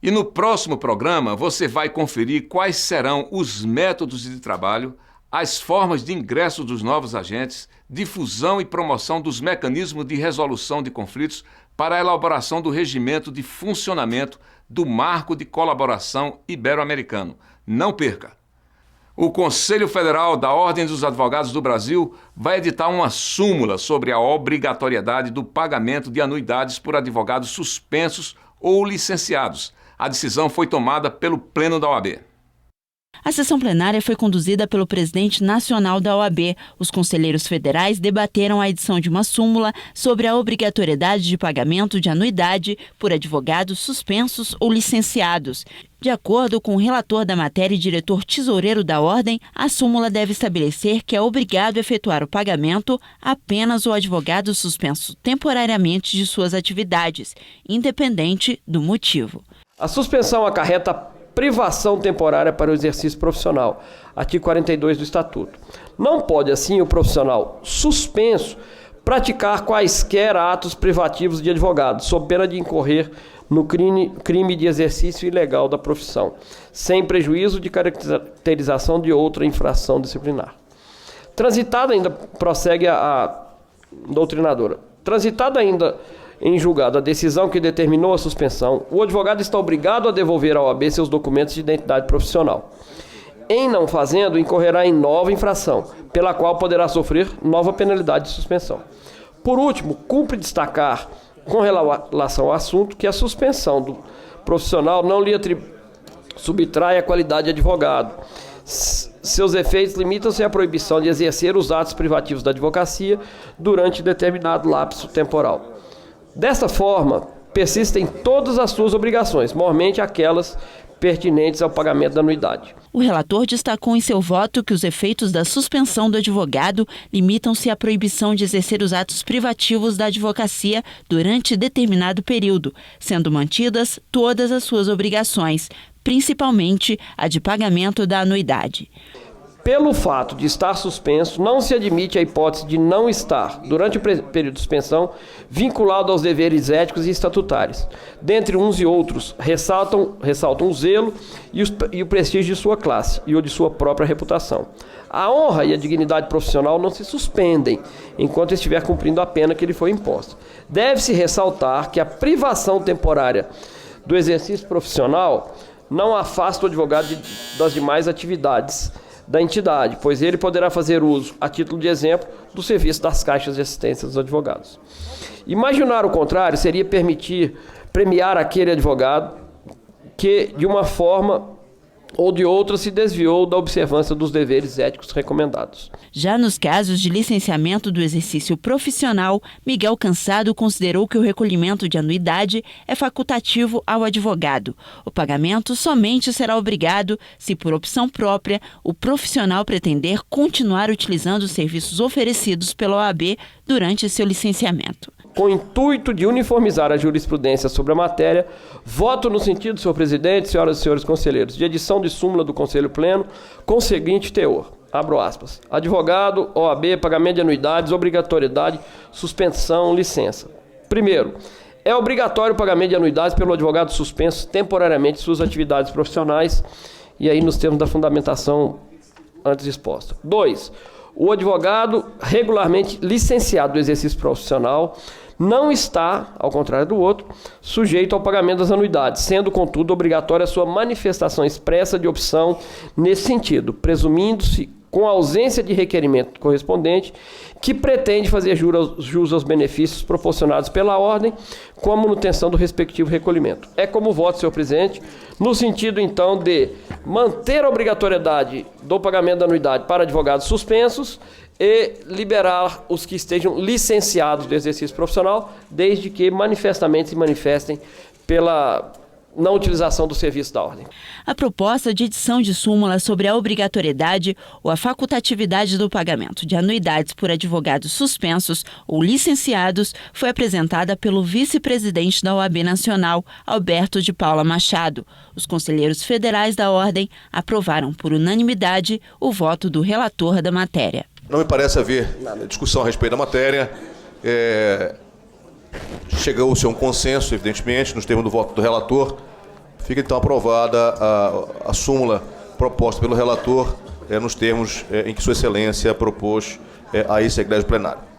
E no próximo programa você vai conferir quais serão os métodos de trabalho, as formas de ingresso dos novos agentes, difusão e promoção dos mecanismos de resolução de conflitos para a elaboração do regimento de funcionamento do Marco de Colaboração Ibero-Americano. Não perca! O Conselho Federal da Ordem dos Advogados do Brasil vai editar uma súmula sobre a obrigatoriedade do pagamento de anuidades por advogados suspensos ou licenciados. A decisão foi tomada pelo Pleno da OAB. A sessão plenária foi conduzida pelo presidente nacional da OAB. Os conselheiros federais debateram a edição de uma súmula sobre a obrigatoriedade de pagamento de anuidade por advogados suspensos ou licenciados. De acordo com o relator da matéria e diretor tesoureiro da Ordem, a súmula deve estabelecer que é obrigado a efetuar o pagamento apenas o advogado suspenso temporariamente de suas atividades, independente do motivo. A suspensão acarreta privação temporária para o exercício profissional, artigo 42 do Estatuto. Não pode, assim, o profissional suspenso praticar quaisquer atos privativos de advogado, sob pena de incorrer no crime de exercício ilegal da profissão, sem prejuízo de caracterização de outra infração disciplinar. Transitada ainda, prossegue a doutrinadora, transitada ainda em julgado a decisão que determinou a suspensão, o advogado está obrigado a devolver à OAB seus documentos de identidade profissional. Em não fazendo, incorrerá em nova infração, pela qual poderá sofrer nova penalidade de suspensão. Por último, cumpre destacar, com relação ao assunto, que a suspensão do profissional não lhe subtrai a qualidade de advogado. Seus efeitos limitam-se à proibição de exercer os atos privativos da advocacia durante determinado lapso temporal. Desta forma, persistem todas as suas obrigações, mormente aquelas pertinentes ao pagamento da anuidade. O relator destacou em seu voto que os efeitos da suspensão do advogado limitam-se à proibição de exercer os atos privativos da advocacia durante determinado período, sendo mantidas todas as suas obrigações, principalmente a de pagamento da anuidade. Pelo fato de estar suspenso, não se admite a hipótese de não estar, durante o período de suspensão, vinculado aos deveres éticos e estatutários. Dentre uns e outros, ressaltam o zelo e o prestígio de sua classe e o de sua própria reputação. A honra e a dignidade profissional não se suspendem enquanto estiver cumprindo a pena que lhe foi imposta. Deve-se ressaltar que a privação temporária do exercício profissional não afasta o advogado das demais atividades da entidade, pois ele poderá fazer uso, a título de exemplo, do serviço das caixas de assistência dos advogados. Imaginar o contrário seria premiar aquele advogado que, de uma forma ou de outra, se desviou da observância dos deveres éticos recomendados. Já nos casos de licenciamento do exercício profissional, Miguel Cansado considerou que o recolhimento de anuidade é facultativo ao advogado. O pagamento somente será obrigado se, por opção própria, o profissional pretender continuar utilizando os serviços oferecidos pela OAB durante seu licenciamento. Com o intuito de uniformizar a jurisprudência sobre a matéria, voto no sentido, senhor presidente, senhoras e senhores conselheiros, de edição de súmula do Conselho Pleno com o seguinte teor, abro aspas, advogado, OAB, pagamento de anuidades, obrigatoriedade, suspensão, licença. Primeiro, é obrigatório o pagamento de anuidades pelo advogado suspenso temporariamente de suas atividades profissionais, e aí nos termos da fundamentação antes exposta. 2. O advogado regularmente licenciado do exercício profissional não está, ao contrário do outro, sujeito ao pagamento das anuidades, sendo, contudo, obrigatória a sua manifestação expressa de opção nesse sentido, presumindo-se, com ausência de requerimento correspondente, que pretende fazer jus aos benefícios proporcionados pela ordem com a manutenção do respectivo recolhimento. É como voto, senhor presidente, no sentido, então, de manter a obrigatoriedade do pagamento da anuidade para advogados suspensos e liberar os que estejam licenciados do exercício profissional, desde que manifestamente se manifestem pela não utilização do serviço da ordem. A proposta de edição de súmula sobre a obrigatoriedade ou a facultatividade do pagamento de anuidades por advogados suspensos ou licenciados foi apresentada pelo vice-presidente da OAB Nacional, Alberto de Paula Machado. Os conselheiros federais da ordem aprovaram por unanimidade o voto do relator da matéria. Não me parece haver discussão a respeito da matéria. Chegou-se a um consenso, evidentemente, nos termos do voto do relator. Fica então aprovada a súmula proposta pelo relator nos termos em que Sua Excelência propôs a esse egrégio plenário.